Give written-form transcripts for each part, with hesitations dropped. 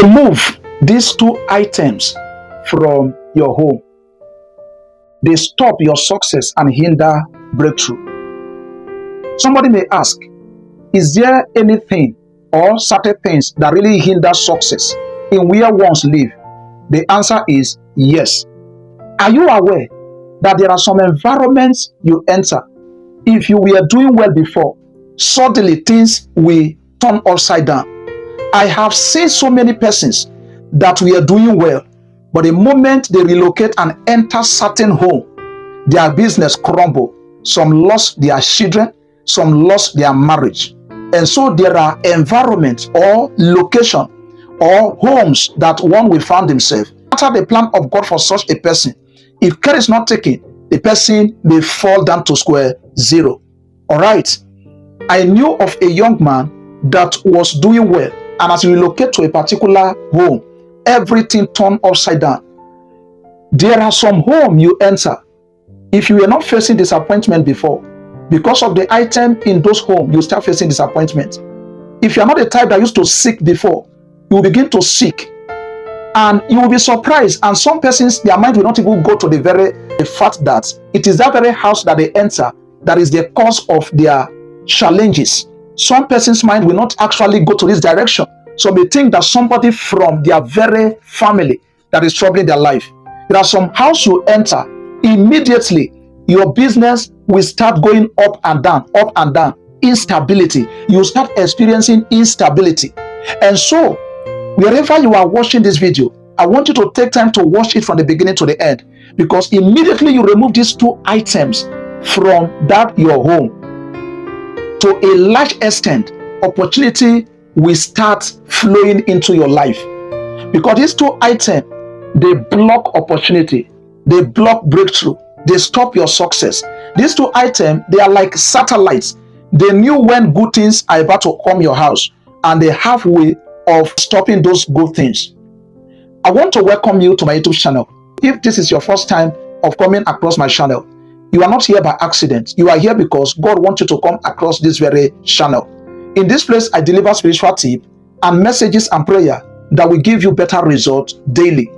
Remove these two items from your home. They stop your success and hinder breakthrough. Somebody may ask, is there anything or certain things that really hinder success in where ones live? The answer is yes. Are you aware that there are some environments you enter? If you were doing well before, suddenly things will turn upside down. I have seen so many persons that were doing well, but the moment they relocate and enter certain home, their business crumble. Some lost their children, some lost their marriage. And so there are environments or location or homes that one will find himself. After the plan of God for such a person, if care is not taken, the person may fall down to square zero. All right. I knew of a young man that was doing well, and as he relocated to a particular home, everything turned upside down. There are some homes you enter. If you were not facing disappointment before, because of the item in those homes, you start facing disappointment. If you are not the type that used to seek before, you will begin to seek. And you will be surprised. And some persons, their mind will not even go to the fact that it is that very house that they enter that is the cause of their challenges. Some persons' mind will not actually go to this direction. So they think that somebody from their very family that is troubling their life. There are some house you enter, immediately your business will start going up and down, instability. You start experiencing instability. And so, wherever you are watching this video, I want you to take time to watch it from the beginning to the end, because immediately you remove these two items from that your home, to a large extent, opportunity will start flowing into your life. Because these two items, they block opportunity, they block breakthrough, they stop your success. These two items, they are like satellites. They knew when good things are about to come your house, and they have way of stopping those good things. I want to welcome you to my YouTube channel. If this is your first time of coming across my channel, you are not here by accident. You are here because God wants you to come across this very channel. In this place, I deliver spiritual tips and messages and prayer that will give you better results daily.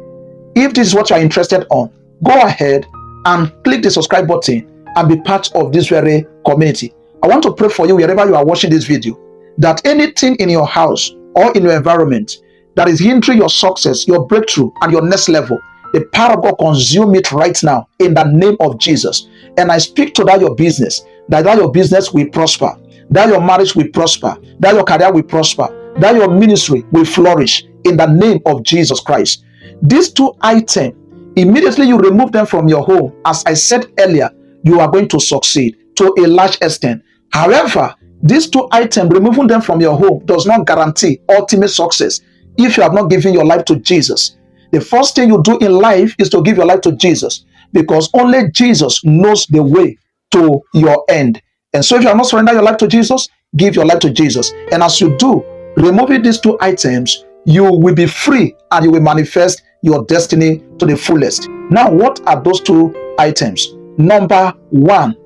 If this is what you are interested on, go ahead and click the subscribe button and be part of this very community. I want to pray for you wherever you are watching this video, that anything in your house or in your environment that is hindering your success, your breakthrough, and your next level, the power of God consume it right now in the name of Jesus. And I speak to that your business, that your business will prosper, that your marriage will prosper, that your career will prosper, that your ministry will flourish in the name of Jesus Christ. These two items, immediately you remove them from your home, as I said earlier, you are going to succeed to a large extent. However, these two items, removing them from your home does not guarantee ultimate success if you have not given your life to Jesus. The first thing you do in life is to give your life to Jesus, because only Jesus knows the way to your end. And so if you have not surrendered your life to Jesus, give your life to Jesus. And as you do, removing these two items, you will be free and you will manifest your destiny to the fullest. Now, what are those two items? Number one,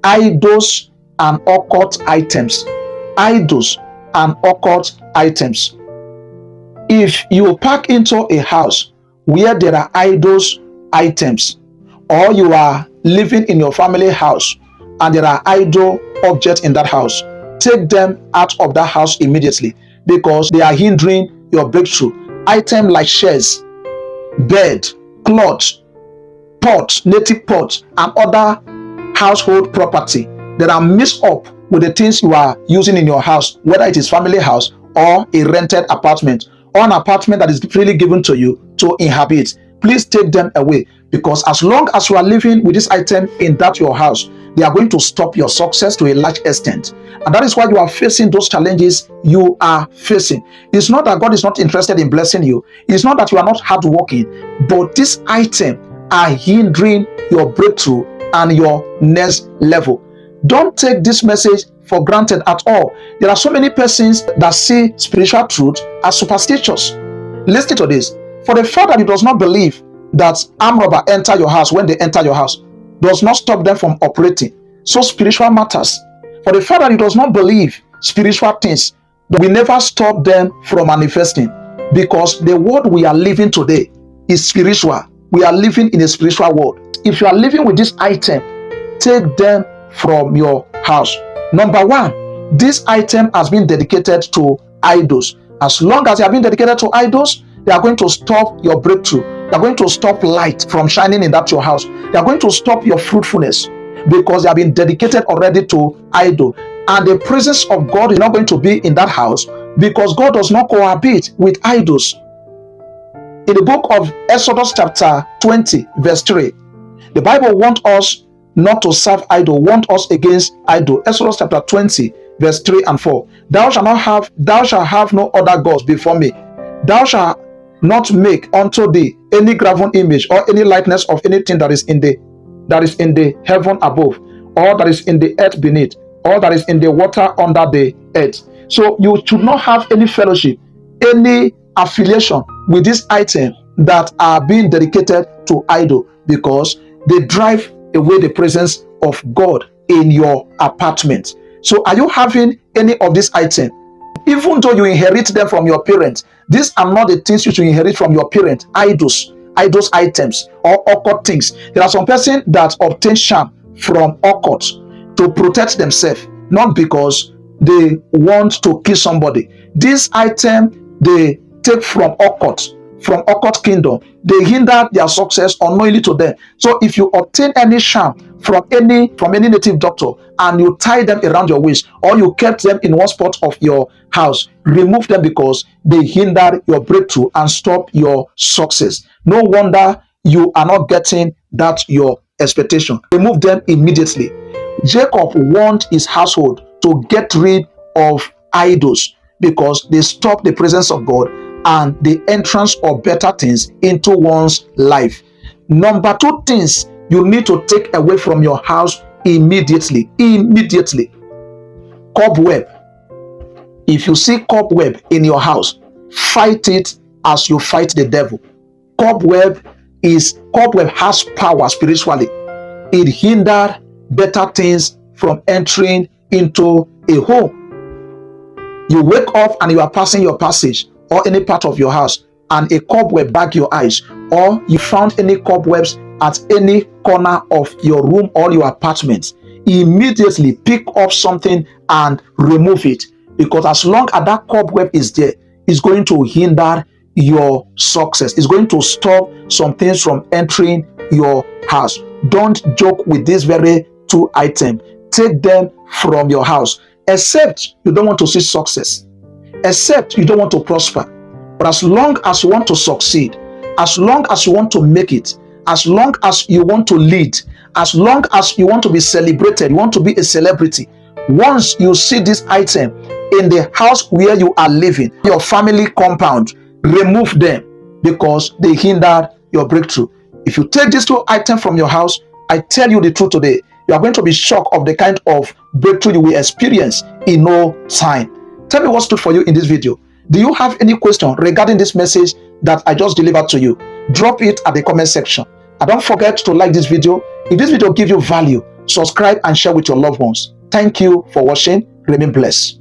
idols and occult items. Idols and occult items. If you pack into a house where there are idols items, or you are living in your family house and there are idol objects in that house, take them out of that house immediately, because they are hindering your breakthrough. Items like chairs, bed, clothes, pots, native pots, and other household property that are mixed up with the things you are using in your house, whether it is family house or a rented apartment, or an apartment that is freely given to you to inhabit. Please take them away, because as long as you are living with this item in that your house, they are going to stop your success to a large extent. And that is why you are facing those challenges you are facing. It's not that God is not interested in blessing you. It's not that you are not hardworking, but this item are hindering your breakthrough and your next level. Don't take this message for granted at all. There are so many persons that see spiritual truth as superstitious. Listen to this. For the fact that he does not believe that armed robber enter your house when they enter your house does not stop them from operating. So spiritual matters. For the fact that he does not believe spiritual things, we never stop them from manifesting. because the world we are living today is spiritual. We are living in a spiritual world. If you are living with this item, take them from your house. Number one, this item has been dedicated to idols. As long as they have been dedicated to idols, they are going to stop your breakthrough. They are going to stop light from shining in that your house. They are going to stop your fruitfulness because they have been dedicated already to idol. And the presence of God is not going to be in that house because God does not cohabit with idols. In the book of Exodus chapter 20 verse 3, the Bible wants us not to serve idol, wants us against idol. Exodus chapter 20 verse 3 and 4. Thou shalt have no other gods before me. Thou shalt not make unto thee any graven image or any likeness of anything that is in the heaven above, or that is in the earth beneath, or that is in the water under the earth. So you should not have any fellowship, any affiliation with this item that are being dedicated to idol, because they drive away the presence of God in your apartment. So are you having any of these items? Even though you inherit them from your parents, these are not the things you should inherit from your parents. Idols items or occult things. There are some persons that obtain charm from occult to protect themselves, not because they want to kill somebody. This item they take from occult kingdom. They hinder their success unknowingly to them. So if you obtain any charm from any native doctor and you tie them around your waist, or you kept them in one spot of your house, remove them because they hinder your breakthrough and stop your success. No wonder you are not getting that your expectation. Remove them immediately. Jacob warned his household to get rid of idols because they stop the presence of God and the entrance of better things into one's life. Number two things you need to take away from your house immediately. Cobweb. If you see cobweb in your house, fight it as you fight the devil. Cobweb has power spiritually. It hinders better things from entering into a home. You wake up and you are passing your passage or any part of your house and a cobweb bag your eyes, or you found any cobwebs at any corner of your room or your apartment, immediately pick up something and remove it, because as long as that cobweb is there, it's going to hinder your success. It's going to stop some things from entering your house. Don't joke with this very two items. Take them from your house, except you don't want to see success, except you don't want to prosper. But as long as you want to succeed, as long as you want to make it, as long as you want to lead, as long as you want to be celebrated, you want to be a celebrity, once you see this item in the house where you are living, your family compound, remove them because they hinder your breakthrough. If you take these two items from your house, I tell you the truth today, you are going to be shocked of the kind of breakthrough you will experience in no time. Tell me what stood for you in this video. Do you have any question regarding this message that I just delivered to you? Drop it at the comment section. And don't forget to like this video. If this video gives you value, subscribe and share with your loved ones. Thank you for watching. Remain blessed.